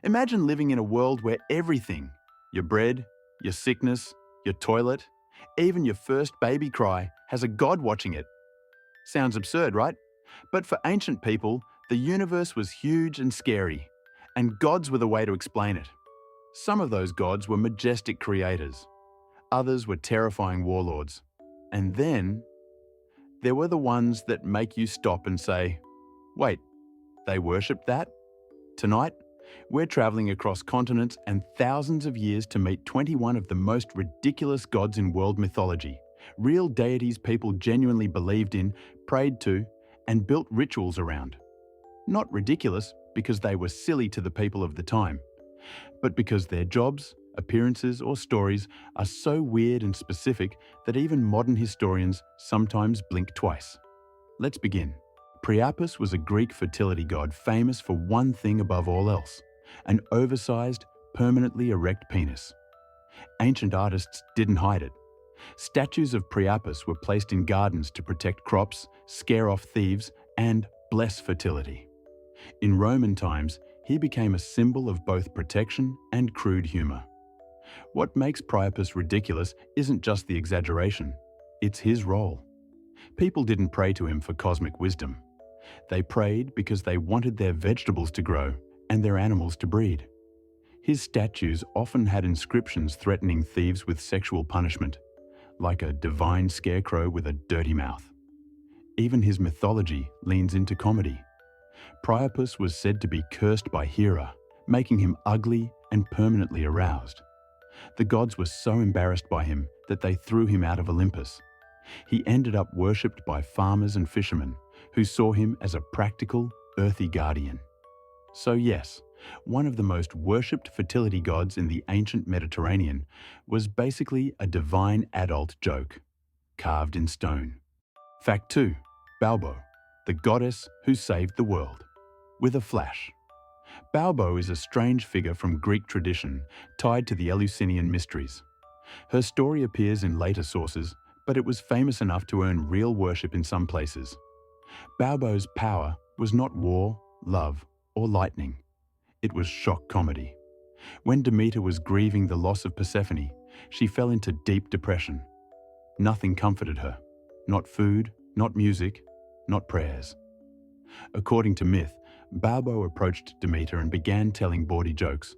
Imagine living in a world where everything, your bread, your sickness, your toilet, even your first baby cry, has a god watching it. Sounds absurd, right? But for ancient people, the universe was huge and scary, and gods were the way to explain it. Some of those gods were majestic creators. Others were terrifying warlords. And then, there were the ones that make you stop and say, wait, they worshipped that? Tonight, we're traveling across continents and thousands of years to meet 21 of the most ridiculous gods in world mythology, real deities people genuinely believed in, prayed to, and built rituals around. Not ridiculous because they were silly to the people of the time, but because their jobs, appearances, or stories are so weird and specific that even modern historians sometimes blink twice. Let's begin. Priapus was a Greek fertility god famous for one thing above all else: an oversized, permanently erect penis. Ancient artists didn't hide it. Statues of Priapus were placed in gardens to protect crops, scare off thieves, and bless fertility. In Roman times, he became a symbol of both protection and crude humor. What makes Priapus ridiculous isn't just the exaggeration, it's his role. People didn't pray to him for cosmic wisdom. They prayed because they wanted their vegetables to grow and their animals to breed. His statues often had inscriptions threatening thieves with sexual punishment, like a divine scarecrow with a dirty mouth. Even his mythology leans into comedy. Priapus was said to be cursed by Hera, making him ugly and permanently aroused. The gods were so embarrassed by him that they threw him out of Olympus. He ended up worshipped by farmers and fishermen, who saw him as a practical, earthy guardian. So yes, one of the most worshipped fertility gods in the ancient Mediterranean was basically a divine adult joke, carved in stone. Fact 2. Balbo, the goddess who saved the world. With a flash. Balbo is a strange figure from Greek tradition tied to the Eleusinian mysteries. Her story appears in later sources, but it was famous enough to earn real worship in some places. Balbo's power was not war, love, or lightning. It was shock comedy. When Demeter was grieving the loss of Persephone, she fell into deep depression. Nothing comforted her. Not food, not music, not prayers. According to myth, Balbo approached Demeter and began telling bawdy jokes.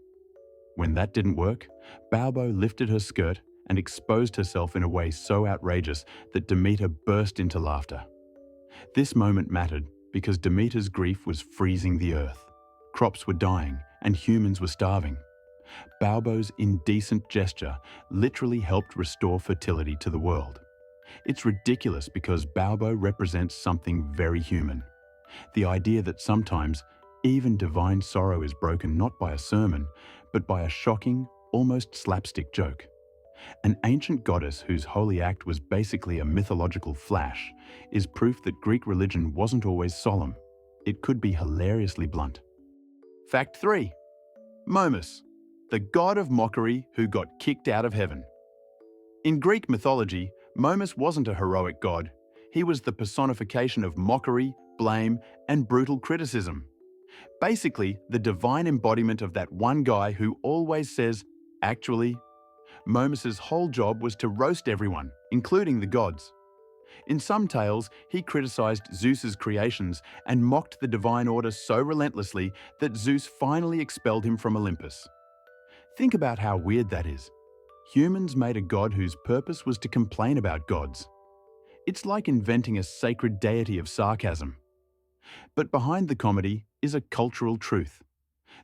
When that didn't work, Balbo lifted her skirt and exposed herself in a way so outrageous that Demeter burst into laughter. This moment mattered because Demeter's grief was freezing the earth. Crops were dying and humans were starving. Balbo's indecent gesture literally helped restore fertility to the world. It's ridiculous because Balbo represents something very human. The idea that sometimes even divine sorrow is broken not by a sermon, but by a shocking, almost slapstick joke. An ancient goddess whose holy act was basically a mythological flash is proof that Greek religion wasn't always solemn. It could be hilariously blunt. Fact 3. Momus, the god of mockery who got kicked out of heaven. In Greek mythology, Momus wasn't a heroic god. He was the personification of mockery, blame, and brutal criticism. Basically, the divine embodiment of that one guy who always says, "Actually." Momus's whole job was to roast everyone, including the gods. In some tales, he criticized Zeus's creations and mocked the divine order so relentlessly that Zeus finally expelled him from Olympus. Think about how weird that is. Humans made a god whose purpose was to complain about gods. It's like inventing a sacred deity of sarcasm. But behind the comedy is a cultural truth.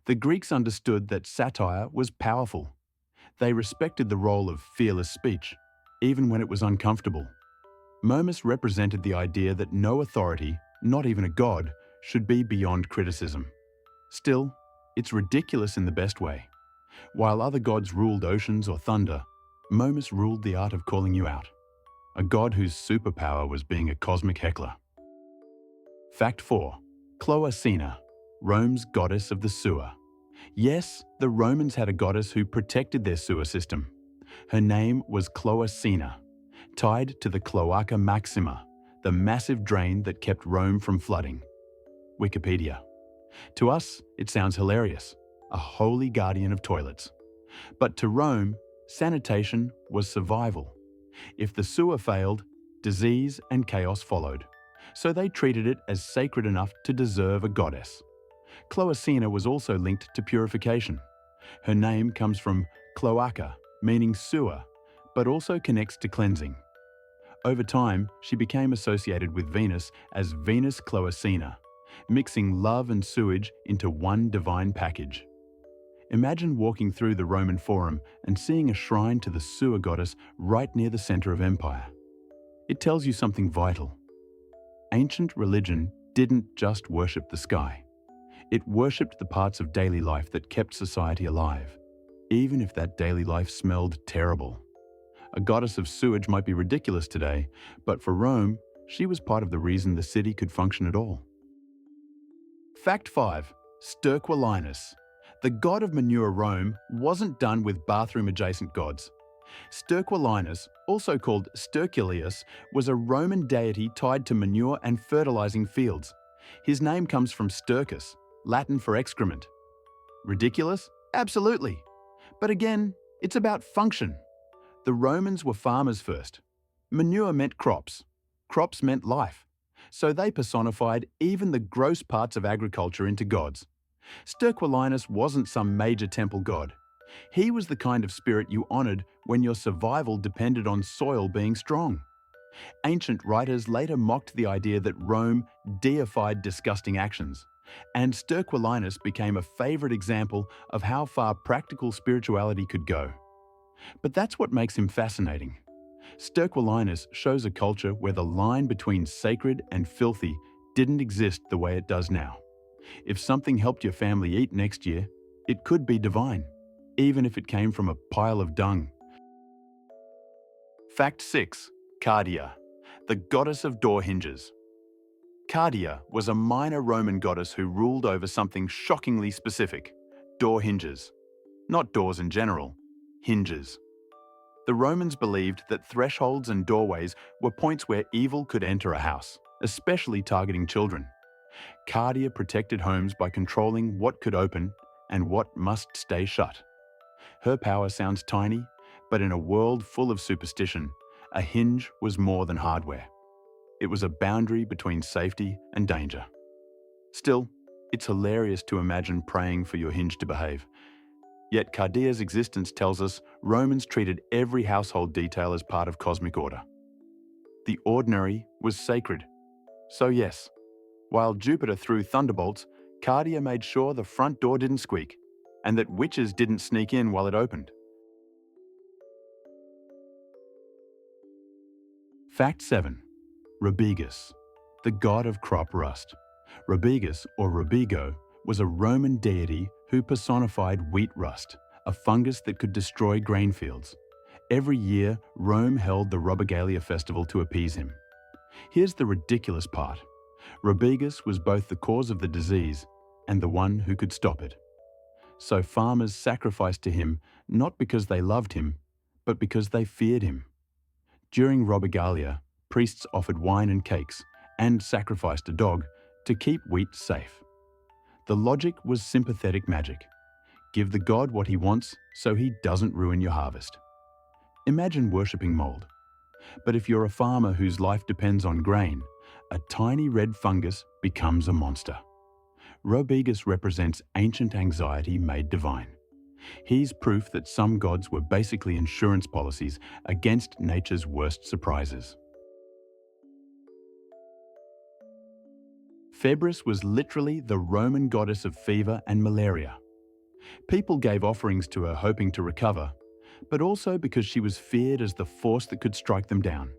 The Greeks understood that satire was powerful. They respected the role of fearless speech, even when it was uncomfortable. Momus represented the idea that no authority, not even a god, should be beyond criticism. Still, it's ridiculous in the best way. While other gods ruled oceans or thunder, Momus ruled the art of calling you out. A god whose superpower was being a cosmic heckler. Fact 4. Cloacina, Rome's goddess of the sewer. Yes, the Romans had a goddess who protected their sewer system. Her name was Cloacina, tied to the Cloaca Maxima, the massive drain that kept Rome from flooding. Wikipedia. To us, it sounds hilarious. a holy guardian of toilets. But to Rome, sanitation was survival. If the sewer failed, disease and chaos followed. So they treated it as sacred enough to deserve a goddess. Cloacina was also linked to purification. Her name comes from cloaca, meaning sewer, but also connects to cleansing. Over time, she became associated with Venus as Venus Cloacina, mixing love and sewage into one divine package. Imagine walking through the Roman Forum and seeing a shrine to the sewer goddess right near the center of empire. It tells you something vital. Ancient religion didn't just worship the sky. It worshipped the parts of daily life that kept society alive, even if that daily life smelled terrible. A goddess of sewage might be ridiculous today, but for Rome, she was part of the reason the city could function at all. Fact 5. Sterqualinus. The god of manure Rome wasn't done with bathroom-adjacent gods. Sterqualinus, also called Sterculius, was a Roman deity tied to manure and fertilizing fields. His name comes from stercus, Latin for excrement. Ridiculous? Absolutely. But again, it's about function. The Romans were farmers first. Manure meant crops. Crops meant life. So they personified even the gross parts of agriculture into gods. Sterqualinus wasn't some major temple god. He was the kind of spirit you honored when your survival depended on soil being strong. Ancient writers later mocked the idea that Rome deified disgusting actions, and Sterqualinus became a favorite example of how far practical spirituality could go. But that's what makes him fascinating. Sterqualinus shows a culture where the line between sacred and filthy didn't exist the way it does now. If something helped your family eat next year, it could be divine, even if it came from a pile of dung. Fact 6. Cardia, the goddess of door hinges. Cardia was a minor Roman goddess who ruled over something shockingly specific: door hinges. Not doors in general, hinges. The Romans believed that thresholds and doorways were points where evil could enter a house, especially targeting children. Cardia protected homes by controlling what could open and what must stay shut. Her power sounds tiny, but in a world full of superstition, a hinge was more than hardware. It was a boundary between safety and danger. Still, it's hilarious to imagine praying for your hinge to behave. Yet Cardia's existence tells us Romans treated every household detail as part of cosmic order. The ordinary was sacred. So yes, while Jupiter threw thunderbolts, Cardia made sure the front door didn't squeak, and that witches didn't sneak in while it opened. Fact 7. Robigus, the god of crop rust. Robigus, or Robigo, was a Roman deity who personified wheat rust, a fungus that could destroy grain fields. Every year, Rome held the Robigalia festival to appease him. Here's the ridiculous part. Robigus was both the cause of the disease and the one who could stop it. So farmers sacrificed to him not because they loved him, but because they feared him. During Robigalia, priests offered wine and cakes and sacrificed a dog to keep wheat safe. The logic was sympathetic magic. Give the god what he wants so he doesn't ruin your harvest. Imagine worshipping mold. But if you're a farmer whose life depends on grain, a tiny red fungus becomes a monster. Robigus represents ancient anxiety made divine. He's proof that some gods were basically insurance policies against nature's worst surprises. Febris was literally the Roman goddess of fever and malaria. People gave offerings to her hoping to recover, but also because she was feared as the force that could strike them down.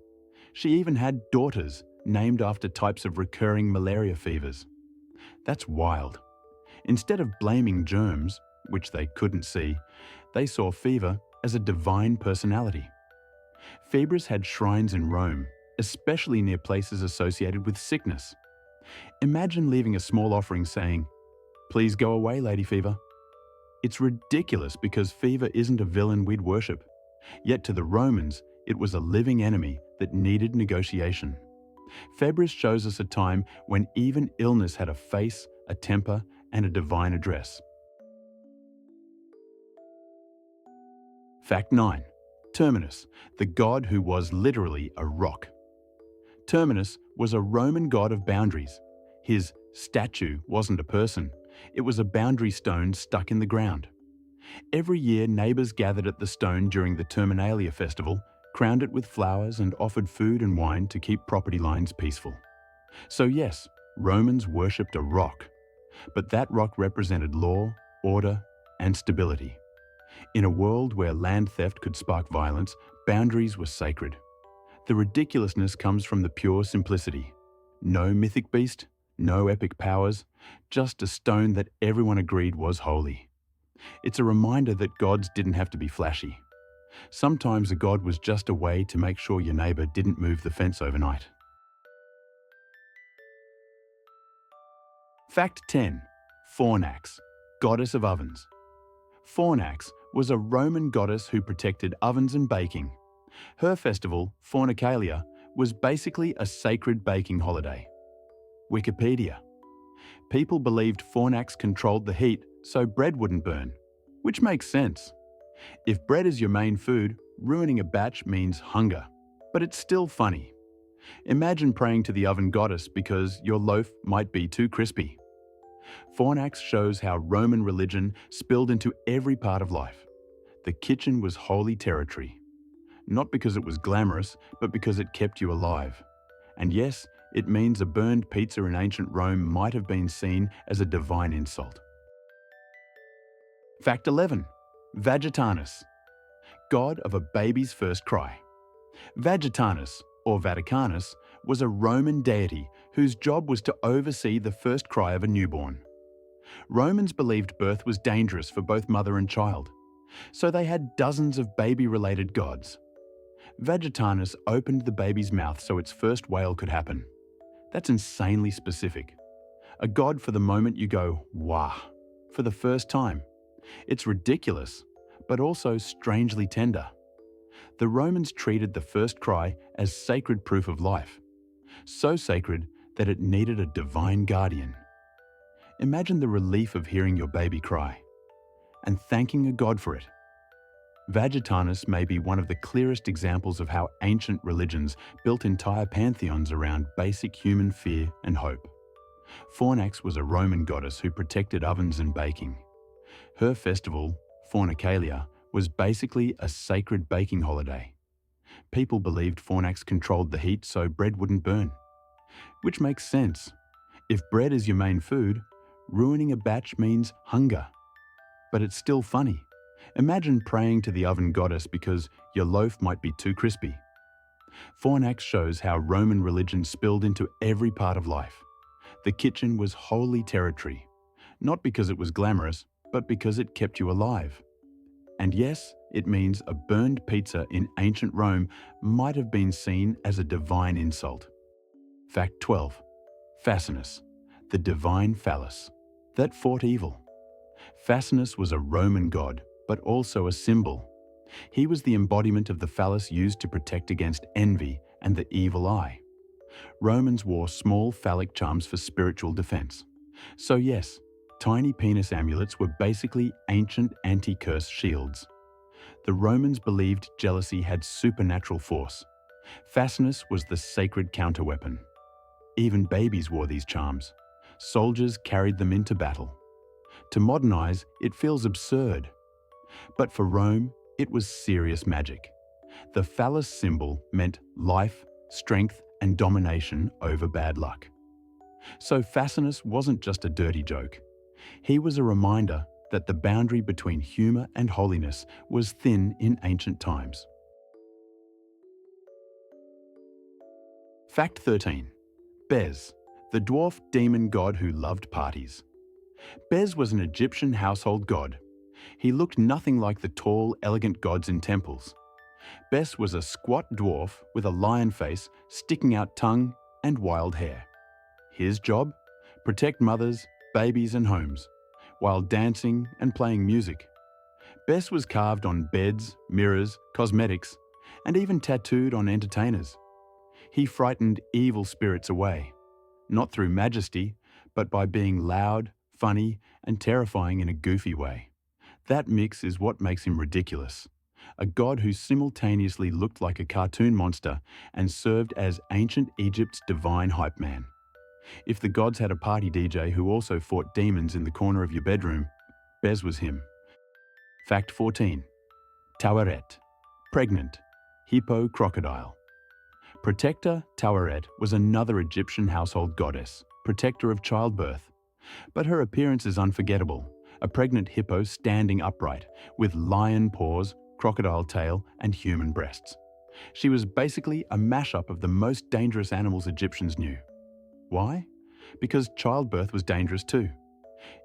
She even had daughters named after types of recurring malaria fevers. That's wild. Instead of blaming germs, which they couldn't see, they saw fever as a divine personality. Febris had shrines in Rome, especially near places associated with sickness. Imagine leaving a small offering saying, "Please go away, Lady Fever." It's ridiculous because fever isn't a villain we'd worship. Yet to the Romans, it was a living enemy that needed negotiation. Febris shows us a time when even illness had a face, a temper, and a divine address. Fact 9. Terminus, the god who was literally a rock. Terminus was a Roman god of boundaries. His statue wasn't a person, it was a boundary stone stuck in the ground. Every year, neighbours gathered at the stone during the Terminalia festival, crowned it with flowers and offered food and wine to keep property lines peaceful. So yes, Romans worshipped a rock, but that rock represented law, order, and stability. In a world where land theft could spark violence, boundaries were sacred. The ridiculousness comes from the pure simplicity. No mythic beast, no epic powers, just a stone that everyone agreed was holy. It's a reminder that gods didn't have to be flashy. Sometimes a god was just a way to make sure your neighbour didn't move the fence overnight. Fact 10. Fornax, goddess of ovens. Fornax was a Roman goddess who protected ovens and baking. Her festival, Fornicalia, was basically a sacred baking holiday. Wikipedia. People believed Fornax controlled the heat so bread wouldn't burn, which makes sense. If bread is your main food, ruining a batch means hunger. But it's still funny. Imagine praying to the oven goddess because your loaf might be too crispy. Fornax shows how Roman religion spilled into every part of life. The kitchen was holy territory. Not because it was glamorous, but because it kept you alive. And yes, it means a burned pizza in ancient Rome might have been seen as a divine insult. Fact 11. Vagitanus, god of a baby's first cry. Vagitanus, or Vaticanus, was a Roman deity whose job was to oversee the first cry of a newborn. Romans believed birth was dangerous for both mother and child, so they had dozens of baby-related gods. Vagitanus opened the baby's mouth so its first wail could happen. That's insanely specific. A god for the moment you go, wah, for the first time. It's ridiculous, but also strangely tender. The Romans treated the first cry as sacred proof of life, so sacred that it needed a divine guardian. Imagine the relief of hearing your baby cry and thanking a god for it. Vagitanus may be one of the clearest examples of how ancient religions built entire pantheons around basic human fear and hope. Fornax was a Roman goddess who protected ovens and baking. Her festival, Fornicalia, was basically a sacred baking holiday. People believed Fornax controlled the heat so bread wouldn't burn. Which makes sense. If bread is your main food, ruining a batch means hunger. But it's still funny. Imagine praying to the oven goddess because your loaf might be too crispy. Fornax shows how Roman religion spilled into every part of life. The kitchen was holy territory, not because it was glamorous, but because it kept you alive. And yes, it means a burned pizza in ancient Rome might have been seen as a divine insult. Fact 12. Fascinus, the divine phallus, that fought evil. Fascinus was a Roman god, but also a symbol. He was the embodiment of the phallus used to protect against envy and the evil eye. Romans wore small phallic charms for spiritual defense. So yes, tiny penis amulets were basically ancient anti-curse shields. The Romans believed jealousy had supernatural force. Fascinus was the sacred counterweapon. Even babies wore these charms. Soldiers carried them into battle. To modern eyes, it feels absurd. But for Rome, it was serious magic. The phallus symbol meant life, strength, and domination over bad luck. So Fascinus wasn't just a dirty joke. He was a reminder that the boundary between humour and holiness was thin in ancient times. Fact 13. Bes, the dwarf demon god who loved parties. Bes was an Egyptian household god. He looked nothing like the tall, elegant gods in temples. Bes was a squat dwarf with a lion face, sticking out tongue, and wild hair. His job? Protect mothers, babies, and homes, while dancing and playing music. Bes was carved on beds, mirrors, cosmetics, and even tattooed on entertainers. He frightened evil spirits away, not through majesty, but by being loud, funny, and terrifying in a goofy way. That mix is what makes him ridiculous. a god who simultaneously looked like a cartoon monster and served as ancient Egypt's divine hype man. If the gods had a party DJ who also fought demons in the corner of your bedroom, Bez was him. Fact 14. Taweret. Pregnant. Hippo crocodile. Protector Taweret was another Egyptian household goddess, protector of childbirth. But her appearance is unforgettable, a pregnant hippo standing upright, with lion paws, crocodile tail, and human breasts. She was basically a mashup of the most dangerous animals Egyptians knew. Why? Because childbirth was dangerous too.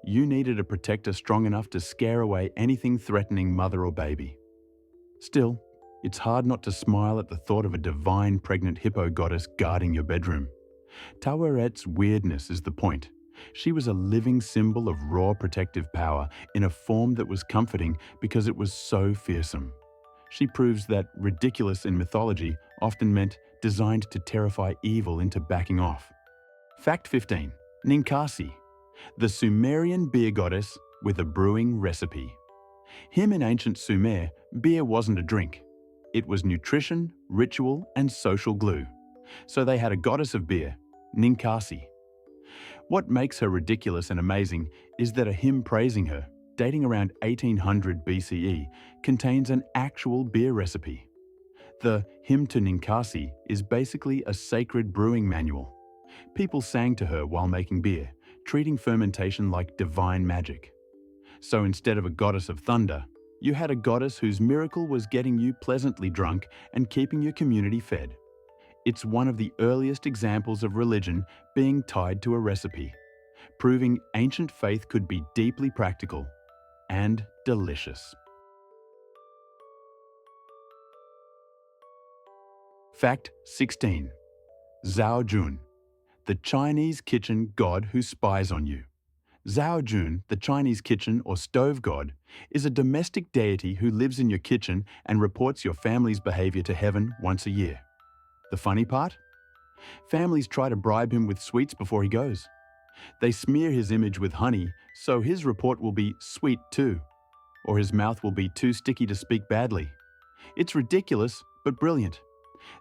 You needed a protector strong enough to scare away anything threatening mother or baby. Still, it's hard not to smile at the thought of a divine pregnant hippo goddess guarding your bedroom. Taweret's weirdness is the point. She was a living symbol of raw protective power in a form that was comforting because it was so fearsome. She proves that ridiculous in mythology often meant designed to terrify evil into backing off. Fact 15. Ninkasi, the Sumerian beer goddess with a brewing recipe. Him in ancient Sumer, beer wasn't a drink. It was nutrition, ritual, and social glue. So they had a goddess of beer, Ninkasi. What makes her ridiculous and amazing is that a hymn praising her, dating around 1800 BCE, contains an actual beer recipe. The Hymn to Ninkasi is basically a sacred brewing manual. People sang to her while making beer, treating fermentation like divine magic. So instead of a goddess of thunder, you had a goddess whose miracle was getting you pleasantly drunk and keeping your community fed. It's one of the earliest examples of religion being tied to a recipe, proving ancient faith could be deeply practical and delicious. Fact 16. Zhao Jun, the Chinese kitchen god who spies on you. Zhao Jun, the Chinese kitchen or stove god, is a domestic deity who lives in your kitchen and reports your family's behavior to heaven once a year. The funny part? Families try to bribe him with sweets before he goes. They smear his image with honey, so his report will be sweet too, or his mouth will be too sticky to speak badly. It's ridiculous, but brilliant.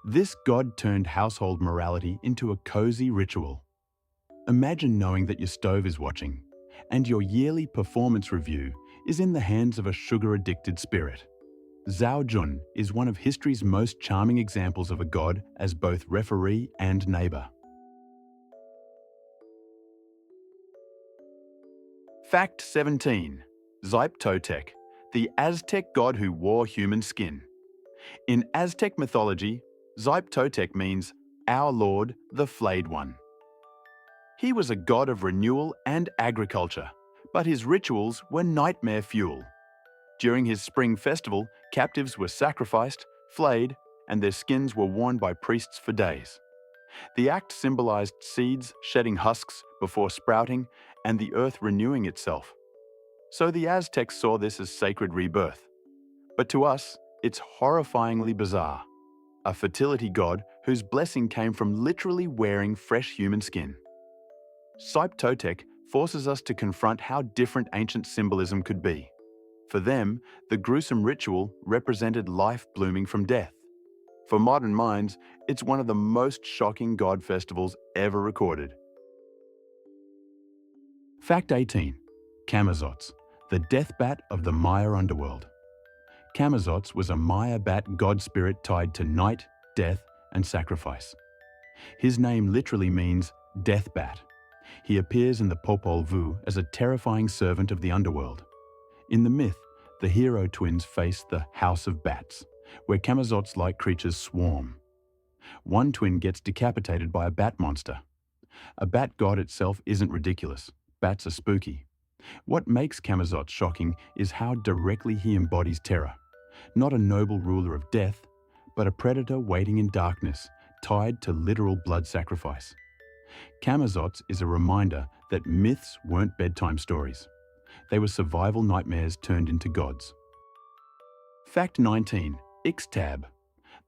This god turned household morality into a cozy ritual. Imagine knowing that your stove is watching, and your yearly performance review is in the hands of a sugar-addicted spirit. Zhao Jun is one of history's most charming examples of a god as both referee and neighbor. Fact 17. Zyptotec, the Aztec god who wore human skin. In Aztec mythology, Zyptotec means "our Lord, the Flayed One." He was a god of renewal and agriculture, but his rituals were nightmare fuel. During his spring festival, captives were sacrificed, flayed, and their skins were worn by priests for days. The act symbolized seeds shedding husks before sprouting and the earth renewing itself. So the Aztecs saw this as sacred rebirth. But to us, it's horrifyingly bizarre. A fertility god whose blessing came from literally wearing fresh human skin. Zyptotec forces us to confront how different ancient symbolism could be. For them, the gruesome ritual represented life blooming from death. For modern minds, it's one of the most shocking god festivals ever recorded. Fact 18. Camazotz, the death bat of the Maya underworld. Camazotz was a Maya bat god spirit tied to night, death, and sacrifice. His name literally means death bat. He appears in the Popol Vuh as a terrifying servant of the underworld. In the myth, the hero twins face the House of Bats, where Camazotz-like creatures swarm. One twin gets decapitated by a bat monster. A bat god itself isn't ridiculous. Bats are spooky. What makes Camazotz shocking is how directly he embodies terror. Not a noble ruler of death, but a predator waiting in darkness, tied to literal blood sacrifice. Camazotz is a reminder that myths weren't bedtime stories. They were survival nightmares turned into gods. Fact 19. Ixtab.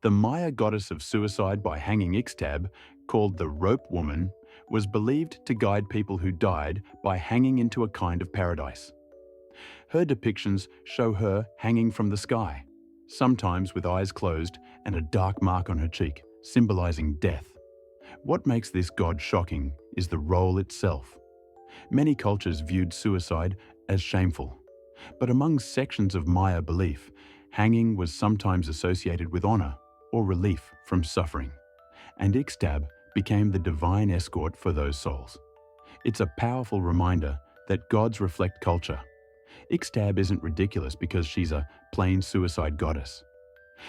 The Maya goddess of suicide by hanging Ixtab, called the Rope Woman, was believed to guide people who died by hanging into a kind of paradise. Her depictions show her hanging from the sky, sometimes with eyes closed and a dark mark on her cheek, symbolizing death. What makes this god shocking is the role itself. Many cultures viewed suicide as shameful, but among sections of Maya belief, hanging was sometimes associated with honor or relief from suffering, and Ixtab became the divine escort for those souls. It's a powerful reminder that gods reflect culture. Ixtab isn't ridiculous because she's a plain suicide goddess.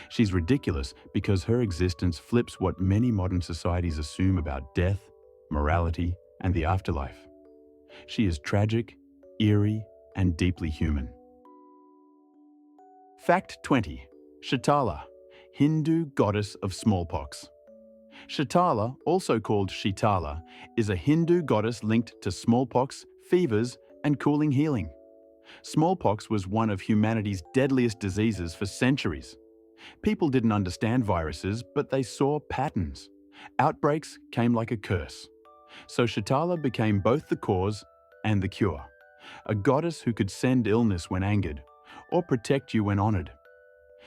She's ridiculous because her existence flips what many modern societies assume about death, morality, and the afterlife. She is tragic, eerie, and deeply human. Fact 20. Shaitala, Hindu goddess of smallpox. Shaitala, also called Shitala, is a Hindu goddess linked to smallpox, fevers, and cooling healing. Smallpox was one of humanity's deadliest diseases for centuries. People didn't understand viruses, but they saw patterns. Outbreaks came like a curse. So Shaitala became both the cause and the cure, a goddess who could send illness when angered, or protect you when honored.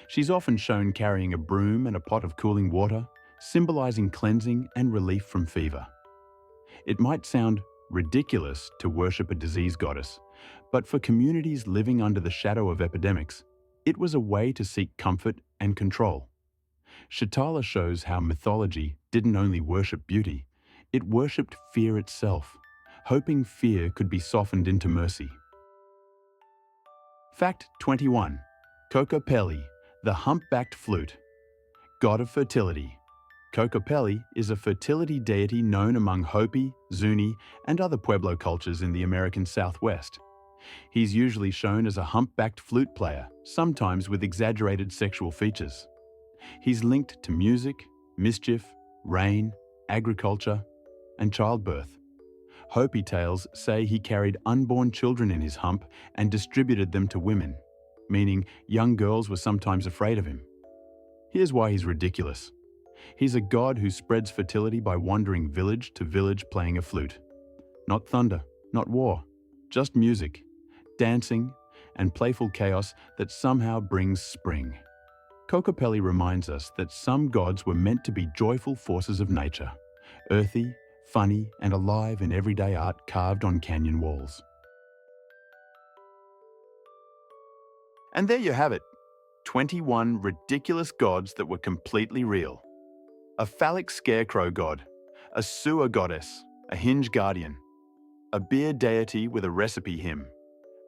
She's often shown carrying a broom and a pot of cooling water, symbolizing cleansing and relief from fever. It might sound ridiculous to worship a disease goddess, but for communities living under the shadow of epidemics, it was a way to seek comfort and control. Shaitala shows how mythology didn't only worship beauty, it worshipped fear itself, hoping fear could be softened into mercy. Fact 21. Kokopelli, the humpbacked flute. God of fertility. Kokopelli is a fertility deity known among Hopi, Zuni, and other Pueblo cultures in the American Southwest. He's usually shown as a humpbacked flute player, sometimes with exaggerated sexual features. He's linked to music, mischief, rain, agriculture, and childbirth. Hopi tales say he carried unborn children in his hump and distributed them to women, meaning young girls were sometimes afraid of him. Here's why he's ridiculous. He's a god who spreads fertility by wandering village to village playing a flute. Not thunder, not war, just music, dancing, and playful chaos that somehow brings spring. Kokopelli reminds us that some gods were meant to be joyful forces of nature, earthy, funny, and alive in everyday art carved on canyon walls. And there you have it, 21 ridiculous gods that were completely real. A phallic scarecrow god, a sewer goddess, a hinge guardian, a beer deity with a recipe hymn,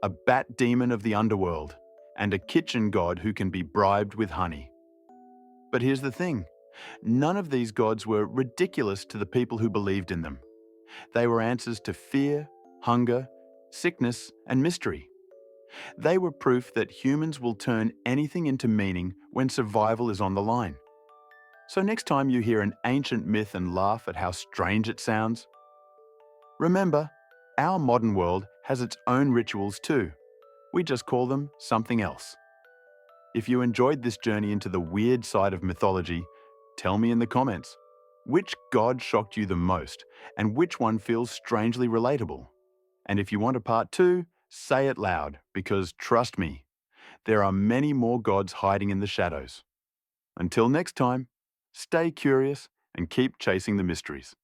a bat demon of the underworld, and a kitchen god who can be bribed with honey. But here's the thing, none of these gods were ridiculous to the people who believed in them. They were answers to fear, hunger, sickness, and mystery. They were proof that humans will turn anything into meaning when survival is on the line. So next time you hear an ancient myth and laugh at how strange it sounds, remember, our modern world has its own rituals too. We just call them something else. If you enjoyed this journey into the weird side of mythology, tell me in the comments, which god shocked you the most and which one feels strangely relatable? And if you want a part 2, say it loud, because trust me, there are many more gods hiding in the shadows. Until next time, stay curious and keep chasing the mysteries.